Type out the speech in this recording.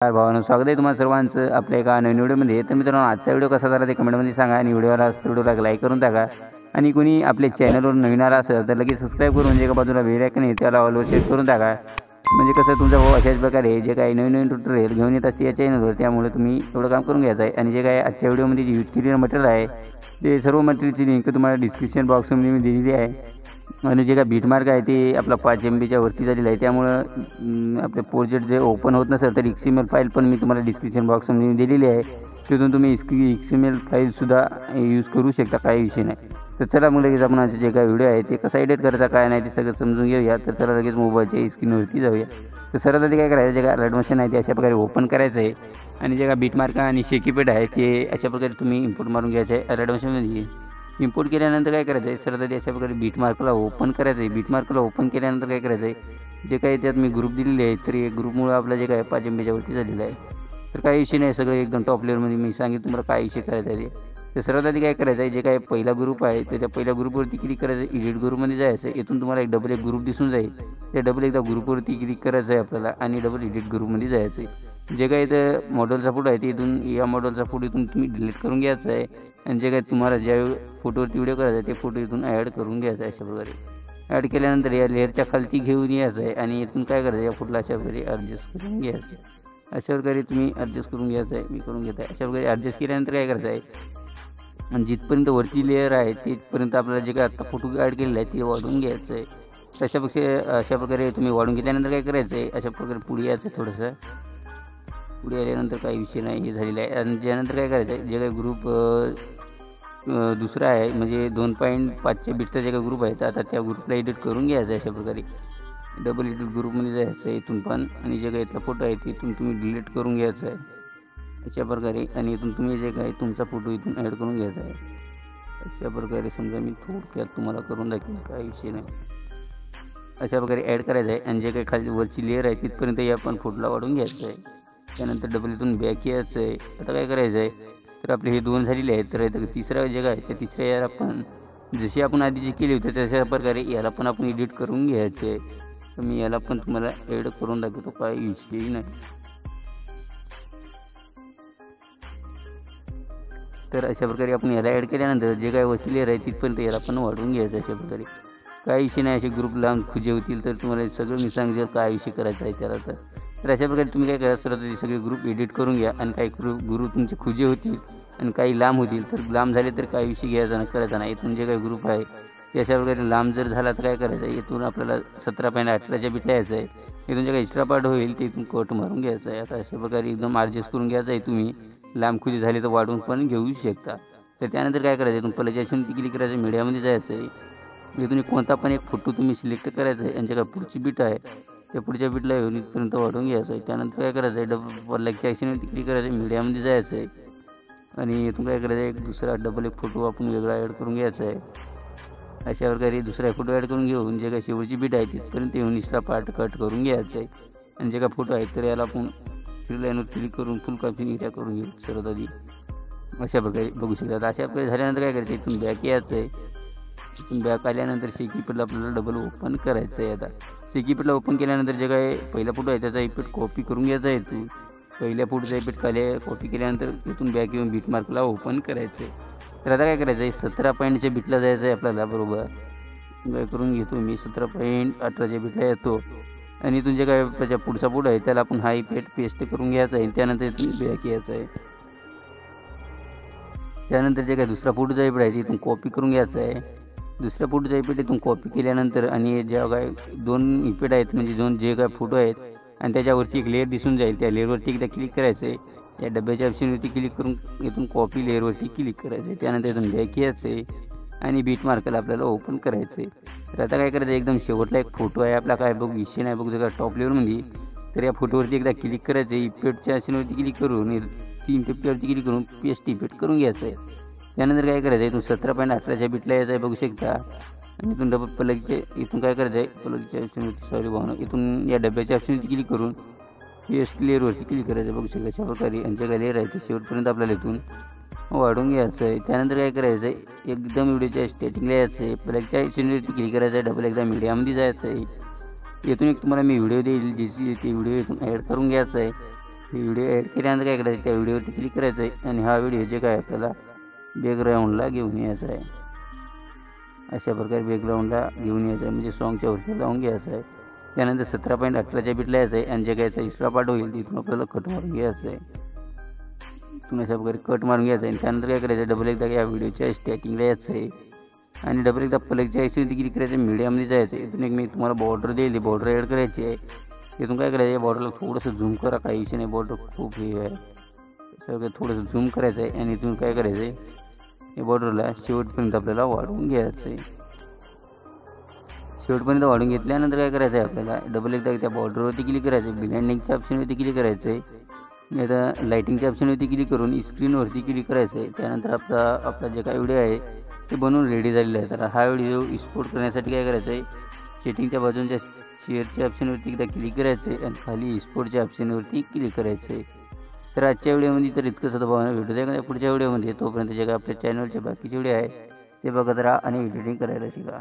हाय भावांनो, स्वागत आहे तुम्हाला सर्वांचं आपल्या एका नवीन व्हिडिओमध्ये। तर मित्रांनो, आजचा व्हिडिओ कसा झाला ते कमेंटमध्ये सांगा आणि व्हिडिओला लाईक करून टाका। आणि कोणी आपल्या चॅनलवर नवीन आला असेल तर लगेच सबस्क्राईब करून म्हणजे का बाजूला बेल आयकॉन आहे त्याला ऑलवर सेट करून टाका। म्हणजे कसं तुमचा भाऊ अशाच प्रकारे जे काही नवीन ट्युटोरियल घेऊन येत असते या चॅनलवर, त्यामुळे तुम्ही एवढं काम करून घ्यायचं आहे। आणि जे काही आजच्या व्हिडिओमध्ये जे यूज केलेलं मटेरियल आहे ते सर्व मटेरियलची लिंक तुम्हाला डिस्क्रिप्शन बॉक्समध्ये मी दिलेली आहे। आणि जे काय बीटमार्क आहे ते आपला 5 MB वरती झालेला आहे, त्यामुळे आपले प्रोजेक्ट जे ओपन होत नसेल तर XML फाईल पण मी तुम्हाला डिस्क्रिप्शन बॉक्समध्ये दिलेली आहे, तिथून तुम्ही XML फाईलसुद्धा यूज करू शकता, काही विषय नाही। तर चला मग लगेच आपण जे काय व्हिडिओ आहे ते कसा एडिट करायचा काय नाही ते सगळं समजून घेऊया। तर चला लगेच मोबाईलच्या स्क्रीनवरती जाऊया। तर सर्वात आधी काय करायचं, जे काय अलर्ट मशीन आहे ते अशा प्रकारे ओपन करायचं आहे। आणि जे काय बीटमार्क आणि शेकीपॅड आहे ते अशा प्रकारे तुम्ही इम्पोर्ट मारून घ्यायचं आहे अलर्ट मशीनमध्ये। इम्पोर्ट केल्यानंतर काय करायचं आहे, सर्वात आधी अशा प्रकारे बीटमार्कला ओपन करायचं आहे। बीटमार्कला ओपन केल्यानंतर काय करायचं आहे, जे काही त्यात मी ग्रुप दिलेले आहे तर हे ग्रुपमुळे आपला जे काय 5 MB वरती झालेलं आहे। तर काही विषय नाही, सगळं एकदम टॉप लेवलमध्ये मी सांगितलं तुम्हाला काय विषय करायचा आहे ते। तर सर्वात आधी काय करायचं आहे, जे काही पहिला ग्रुप आहे तर त्या पहिल्या ग्रुपवरती क्लिक करायचं, एडिट ग्रुपमध्ये जायचं। इथून तुम्हाला एक ग्रुप दिसून जाईल, त्या एकदा ग्रुपवरती क्लिक करायचं आहे आपल्याला आणि एडिट ग्रुपमध्ये जायचं आहे। जे काही इथं मॉडेलचा फोटो आहे ते इथून या मॉडेलचा फोटो इथून तुम्ही डिलीट करून घ्यायचा आहे। आणि जे काही तुम्हाला ज्या फोटोवरती व्हिडिओ करायचा आहे ते फोटो इथून ॲड करून घ्यायचा आहे। अशा प्रकारे ॲड केल्यानंतर या लेअरच्या खालती घेऊन यायचं आहे आणि इथून काय करायचं, या फोटोला अशा प्रकारे ॲडजस्ट करून घ्यायचं आहे। अशा प्रकारे तुम्ही ॲडजस्ट करून घ्यायचं आहे, मी करून घेत आहे। अशा प्रकारे ॲडजस्ट केल्यानंतर काय करायचं आहे, आणि जिथपर्यंत वरती लेअर आहे तिथपर्यंत आपल्याला जे काय आत्ता फोटो ॲड केलेला आहे ते वाढवून घ्यायचं आहे। अशा प्रकारे तुम्ही वाढून घेतल्यानंतर काय करायचं आहे, अशा प्रकारे पुढे यायचं, थोडंसं पुढे आल्यानंतर काही विषय नाही हे झालेलं आहे। आणि त्यानंतर काय करायचं आहे, जे काही ग्रुप दुसरा आहे म्हणजे 2.5 बीटचा जे काही ग्रुप आहे तर आता त्या ग्रुपला एडिट करून घ्यायचं आहे। अशा प्रकारे एडिट ग्रुपमध्ये जायचं आहे इथून पण, आणि जे काही इथला फोटो आहे तिथून तुम्ही डिलीट करून घ्यायचं आहे अशा प्रकारे। आणि इथून तुम्ही जे काही तुमचा फोटो इथून ॲड करून घ्यायचा आहे अशा प्रकारे। समजा मी थोडक्यात तुम्हाला करून दाखवेन, काही विषय नाही। अशा प्रकारे ॲड करायचं आहे आणि जे काही खाली वरची लेअर आहे तिथपर्यंत या पण फोटोला वाढून घ्यायचं आहे। त्यानंतर इथून बॅक यायचं आहे। आता काय करायचं आहे, तर आपले हे 2 झालेले आहेत, तर तिसरा जगा आहे त्या तिसऱ्या याला आपण जशी आपण आधी जे केले होते तशा प्रकारे याला पण आपण एडिट करून घ्यायचे आहे। तर मी याला पण तुम्हाला ॲड करून दाखवतो, काही विषय नाही। तर अशा प्रकारे आपण याला ॲड केल्यानंतर जे काही वरची लेअर आहे तिथपर्यंत याला पण वाढवून घ्यायचं अशा प्रकारे। काही विषय नाही, असे ग्रुप लांब खुजे होतील तर तुम्हाला सगळं मी सांगेल काय विषय करायचा आहे त्याला। तर अशा प्रकारे तुम्ही काय करा, सर्व सगळे ग्रुप एडिट करून घ्या। आणि काही ग्रुप तुमचे खुजे होतील आणि काही लांब होतील, तर लांब झाले तर काही विषय घ्यायचा नाही, करायचा नाही। इथून जे काही ग्रुप आहे ते अशा प्रकारे लांब जर झाला तर काय करायचं आहे, इथून आपल्याला 17.18 बीट यायचं आहे। इथून जे काही एक्स्ट्रा पार्ट होईल ते इथून कट मारून घ्यायचं आहे। आता अशा प्रकारे एकदम ॲडजस्ट करून घ्यायचं आहे। तुम्ही लांब खुजे झाले तर वाढवून पण घेऊ शकता। तर त्यानंतर काय करायचं, इथून पलजाशनवरती क्लिक करायचं, मीडियामध्ये जायचं आहे। इथून कोणता पण एक फोटो तुम्ही सिलेक्ट करायचा आहे आणि जे काही पुढची बीट आहे त्या पुढच्या बीटला येऊन इथपर्यंत वाढवून घ्यायचं आहे। त्यानंतर काय करायचं आहे, पलगच्या ॲक्शनवरती क्लिक करायचं, मीडियामध्ये जायचं आहे आणि इथून काय करायचं आहे, एक दुसरा एक फोटो आपण वेगळा ॲड करून घ्यायचा आहे। अशा प्रकारे दुसरा फोटो ॲड करून घेऊन जे काही शेवटची बीट आहे तिथपर्यंत येऊन एक्स्ट्रा पार्ट कट करून घ्यायचं आहे। आणि जे काही फोटो आहे तर याला आपण 3 लाईनवर क्लिक करून फुल कॉपी एरिया करून घेऊ सर्वात आधी, अशा प्रकारे बघू शकतात। अशा प्रकारे झाल्यानंतर काय करायचं, इथून बॅक यायचं आहे। इथून बॅक आल्यानंतर शेकीपॅडला आपल्याला ओपन करायचं आहे। आता शेकीपॅडला ओपन केल्यानंतर जे काय पहिला फोटो आहे त्याचा इफेक्ट कॉपी करून घ्यायचा आहे। इथून पहिल्या फोटोचा इफेक्ट कॉपी केल्यानंतर इथून बॅक येऊन बीटमार्कला ओपन करायचं आहे। तर आता काय करायचं आहे, 17 बीटला जायचं आहे आपल्याला, बरोबर काय करून घेतो मी 17.18 बीटला येतो। आणि इथून जे काय त्याच्या पुढचा फोटो आहे त्याला आपण हा इफेक्ट पेस्ट करून घ्यायचा आहे। त्यानंतर इथून बॅक यायचं आहे। त्यानंतर जे काही दुसरा फोटोचा इफेक्ट आहे तिथून कॉपी करून घ्यायचा आहे। दुसऱ्या फोटोचा इफेक्ट इथून कॉपी केल्यानंतर आणि जे काय 2 इफेक्ट आहेत म्हणजे जे काय फोटो आहेत आणि त्याच्यावरती एक लेअर दिसून जाईल, त्या लेअरवरती एकदा क्लिक करायचं आहे। या डब्याच्या ऑप्शनवरती क्लिक करून इथून कॉपी लेअरवरती क्लिक करायचं आहे। त्यानंतर इथून बॅक यायचं आहे आणि बीटमार्कला आपल्याला ओपन करायचं आहे। तर आता काय करायचं, एकदम शेवटला एक फोटो आहे आपला, काय बघू विषय नाही, बघू जर टॉप लेअरमध्ये तर या फोटोवरती एकदा क्लिक करायचं आहे। इफेक्टच्या ऑप्शनवरती क्लिक करून 3 इफेक्टवरती क्लिक करून पेस्ट इफेक्ट करून घ्यायचं आहे। त्यानंतर काय करायचं आहे, इथून 17.18 बीटला यायचं आहे, बघू शकता। आणि इथून पलगचे इथून काय करायचं आहे, पलगच्या ऑप्शनवरती सॉरी भावना इथून या डब्याच्या ऑप्शनवरती क्लिक करून पेस्ट लेअरवरती क्लिक करायचं, बघू शकता अशा प्रकारे। आणि जे काय लेअर आहे ते शेवटपर्यंत आपल्याला इथून वाढवून घ्यायचं आहे। त्यानंतर काय करायचं आहे, एकदम व्हिडिओच्या स्टार्टिंगला यायचं आहे, पलगच्या ऑप्शनवरती क्लिक करायचं आहे, एकदा मीडियामध्ये जायचं आहे। इथून एक तुम्हाला मी व्हिडिओ देईल, ज्याची ते व्हिडिओ इथून ॲड करून घ्यायचा आहे। व्हिडिओ ॲड केल्यानंतर काय करायचं, त्या व्हिडिओवरती क्लिक करायचं आहे आणि हा व्हिडिओ जे काय आपल्याला बॅकग्राऊंडला घेऊन यायचा आहे. अशा प्रकारे बॅकग्राऊंडला घेऊन यायचं आहे, म्हणजे सॉन्गच्या वरती लावून घ्यायचं आहे. त्यानंतर 17.18च्या बिटला यायचं आहे आणि जे काय एक्स्ट्रा पार्ट होईल तिथून आपल्याला कट मारून घ्यायचं आहे. इथून अशा प्रकारे कट मारून घ्यायचं आहे आणि त्यानंतर काय करायचं, डबल एकदा या व्हिडिओच्या स्टार्टिंगला यायचं आहे आणि डबल एकदा प्लगच्या ॲक्सिवरती क्लिक करायचं, मीडियामध्ये जायचं आहे. इथून एक मी तुम्हाला बॉर्डर दिली, बॉर्डर ॲड करायची आहे. इथून काय करायचं, बॉर्डरला थोडंसं झूम करा, काही विषय नाही, बॉर्डर खूप हे आहे, सगळं थोडंसं झूम करायचं आहे आणि इथून काय करायचं आहे, या बॉर्डरला शेवटपर्यंत आपल्याला वाढवून घ्यायचं आहे. शेवटपर्यंत वाढून घेतल्यानंतर काय करायचं आहे, आपल्याला डबल एकदा त्या बॉर्डरवरती क्लिक करायचं आहे, ब्लेंडिंगच्या ऑप्शनवरती क्लिक करायचं आहे, आता लाईटिंगच्या ऑप्शनवरती क्लिक करून स्क्रीनवरती क्लिक करायचं आहे. त्यानंतर आपला जे काय व्हिडिओ आहे ते बनवून रेडी झालेला आहे. तर हा व्हिडिओ एक्सपोर्ट करण्यासाठी काय करायचं आहे, सेटिंगच्या बाजूच्या शेअरच्या ऑप्शनवरती एकदा क्लिक करायचं आहे आणि खाली एक्सपोर्टच्या ऑप्शनवरती क्लिक करायचं आहे. तर आजच्या व्हिडिओमध्ये तर इतकंच होतं बघा. व्हिडिओ आहे पुढच्या व्हिडिओमध्ये, तोपर्यंत जे काय आपल्या चॅनलचे बाकीचे व्हिडिओ आहे ते बघत राहा आणि एडिटिंग करायला शिका.